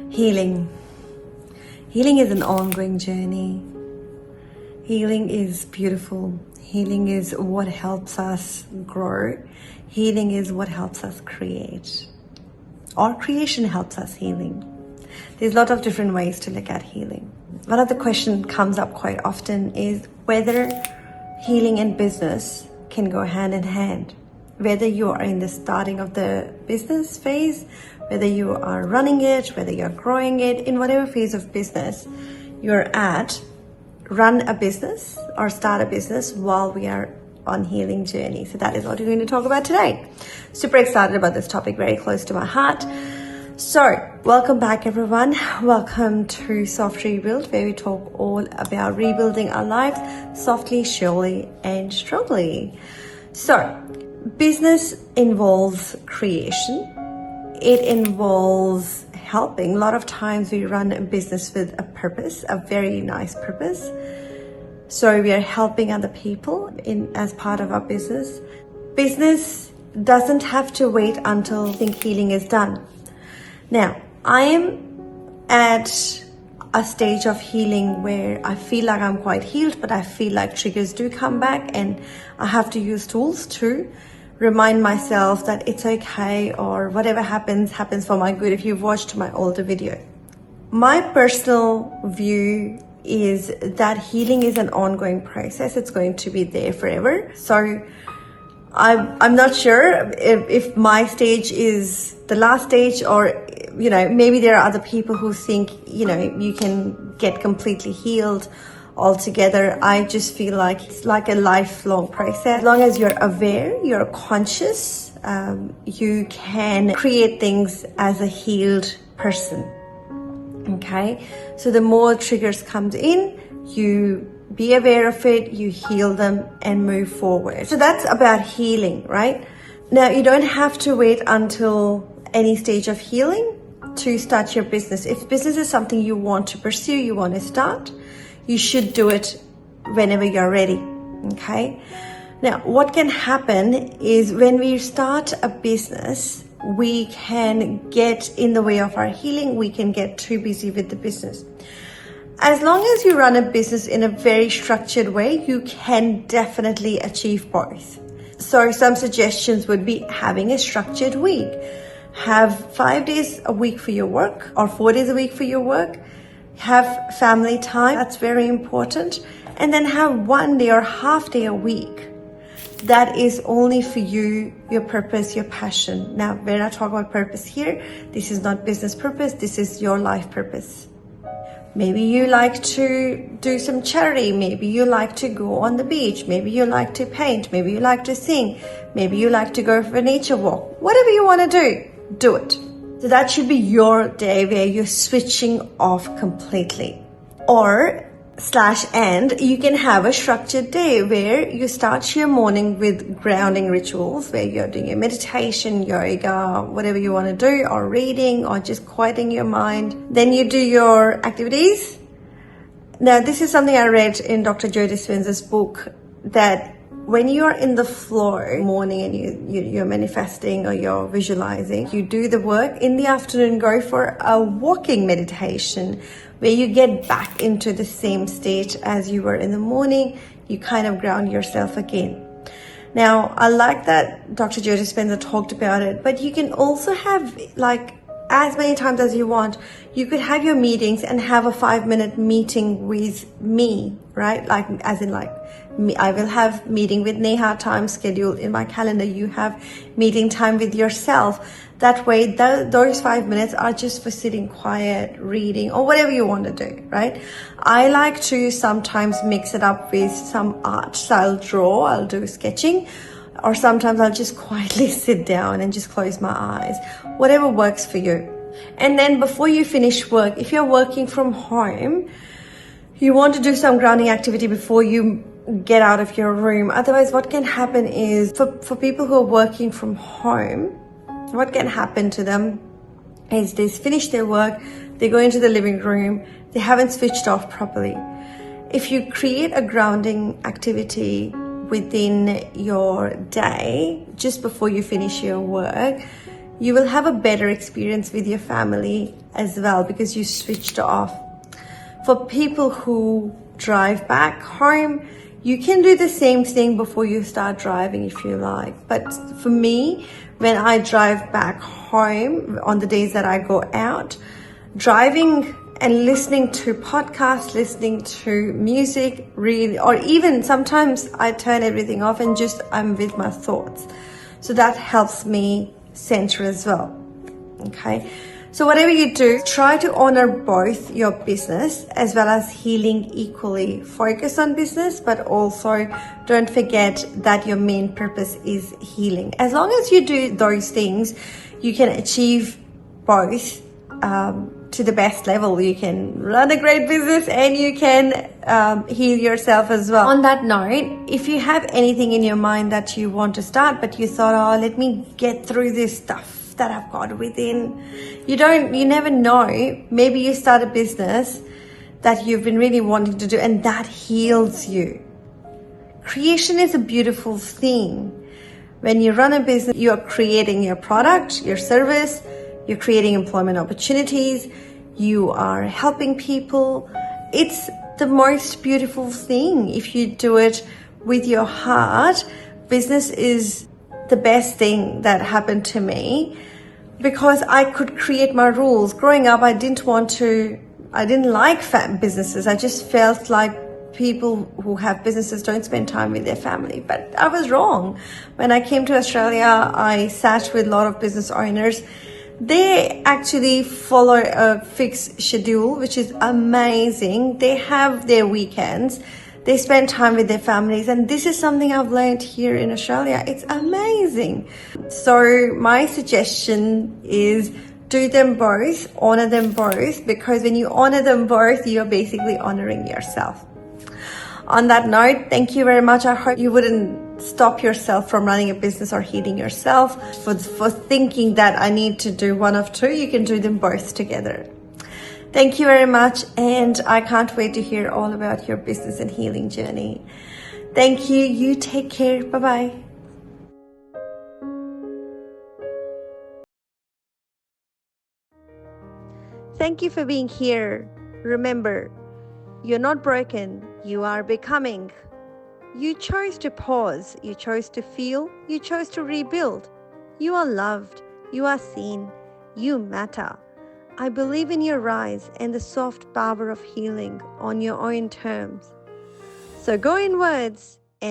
Healing. Healing is an ongoing journey. Healing is beautiful. Healing is what helps us grow. Healing is what helps us create. Or creation helps us healing. There's a lot of different ways to look at healing. One of the questions comes up quite often is whether healing and business can go hand in hand. Whether you are in the starting of the business phase, whether you are running it, whether you're growing it, in whatever phase of business you're at, run a business or start a business while we are on healing journey. So that is what we're going to talk about today. Super excited about this topic, very close to my heart. So welcome back everyone. Welcome to Soft Rebuild, where we talk all about rebuilding our lives softly, surely and strongly. So business involves creation. It involves helping. A lot of times we run a business with a purpose, a very nice purpose. So we are helping other people as part of our business. Business doesn't have to wait until healing is done. Now, I am at a stage of healing where I feel like I'm quite healed, but I feel like triggers do come back and I have to use tools to remind myself that it's okay, or whatever happens for my good, if you've watched my older video. My personal view is that healing is an ongoing process. It's going to be there forever. So I'm not sure if my stage is the last stage, or maybe there are other people who think you can get completely healed altogether. I just feel like it's like a lifelong process. As long as you're aware, you're conscious, you can create things as a healed person. Okay, so the more triggers comes in, you be aware of it, you heal them and move forward. So that's about healing, right? Now, you don't have to wait until any stage of healing to start your business. If business is something you want to pursue, you want to start, you should do it whenever you're ready, okay? Now, what can happen is when we start a business, we can get in the way of our healing. We can get too busy with the business. As long as you run a business in a very structured way, you can definitely achieve both. So some suggestions would be having a structured week. Have 5 days a week for your work or 4 days a week for your work. Have family time, that's very important. And then have 1 day or half day a week that is only for you, your purpose, your passion. Now, we're not talking about purpose here. This is not business purpose. This is your life purpose. Maybe you like to do some charity. Maybe you like to go on the beach. Maybe you like to paint. Maybe you like to sing. Maybe you like to go for a nature walk. Whatever you want to do it. So that should be your day where you're switching off completely. And you can have a structured day where you start your morning with grounding rituals, where you're doing your meditation, yoga, whatever you want to do, or reading, or just quieting your mind. Then you do your activities. Now, this is something I read in Dr. Joe Dispenza's book, that when you're in the flow in the morning and you're manifesting or you're visualizing, you do the work. In the afternoon, go for a walking meditation where you get back into the same state as you were in the morning. You kind of ground yourself again. Now, I like that Dr. Joe Dispenza talked about it, but you can also have as many times as you want. You could have your meetings and have a 5-minute meeting with me, right? I will have meeting with Neha time scheduled in my calendar. You have meeting time with yourself. That way, those 5 minutes are just for sitting quiet, reading, or whatever you want to do, right? I like to sometimes mix it up with some art. So I'll draw, I'll do sketching, or sometimes I'll just quietly sit down and just close my eyes. Whatever works for you. And then before you finish work, if you're working from home, you want to do some grounding activity before you get out of your room. Otherwise, what can happen is for people who are working from home, what can happen to them is they finish their work, they go into the living room, they haven't switched off properly. If you create a grounding activity within your day, just before you finish your work, you will have a better experience with your family as well because you switched off. For people who drive back home, you can do the same thing before you start driving if you like. But for me, when I drive back home on the days that I go out, driving and listening to podcasts, listening to music, read, or even sometimes I turn everything off and just I'm with my thoughts. So that helps me center as well. Okay. So whatever you do, try to honor both your business as well as healing equally. Focus on business, but also don't forget that your main purpose is healing. As long as you do those things, you can achieve both to the best level. You can run a great business and you can heal yourself as well. On that note, if you have anything in your mind that you want to start, but you thought, oh, let me get through this stuff that I've got within, you never know, maybe you start a business that you've been really wanting to do and that heals you. Creation is a beautiful thing. When you run a business, you're creating your product, your service, you're creating employment opportunities, you are helping people. It's the most beautiful thing. If you do it with your heart, business is the best thing that happened to me because I could create my rules. Growing up, I didn't like businesses. I just felt like people who have businesses don't spend time with their family. But I was wrong. When I came to Australia, I sat with a lot of business owners. They actually follow a fixed schedule, which is amazing. They have their weekends. They spend time with their families. And this is something I've learned here in Australia. It's amazing. So my suggestion is do them both, honor them both, because when you honor them both, you're basically honoring yourself. On that note, thank you very much. I hope you wouldn't stop yourself from running a business or healing yourself for thinking that I need to do one of two. You can do them both together. Thank you very much, and I can't wait to hear all about your business and healing journey. Thank you. You take care. Bye-bye. Thank you for being here. Remember, you're not broken. You are becoming. You chose to pause. You chose to feel. You chose to rebuild. You are loved. You are seen. You matter. I believe in your rise and the soft power of healing on your own terms. So go inwards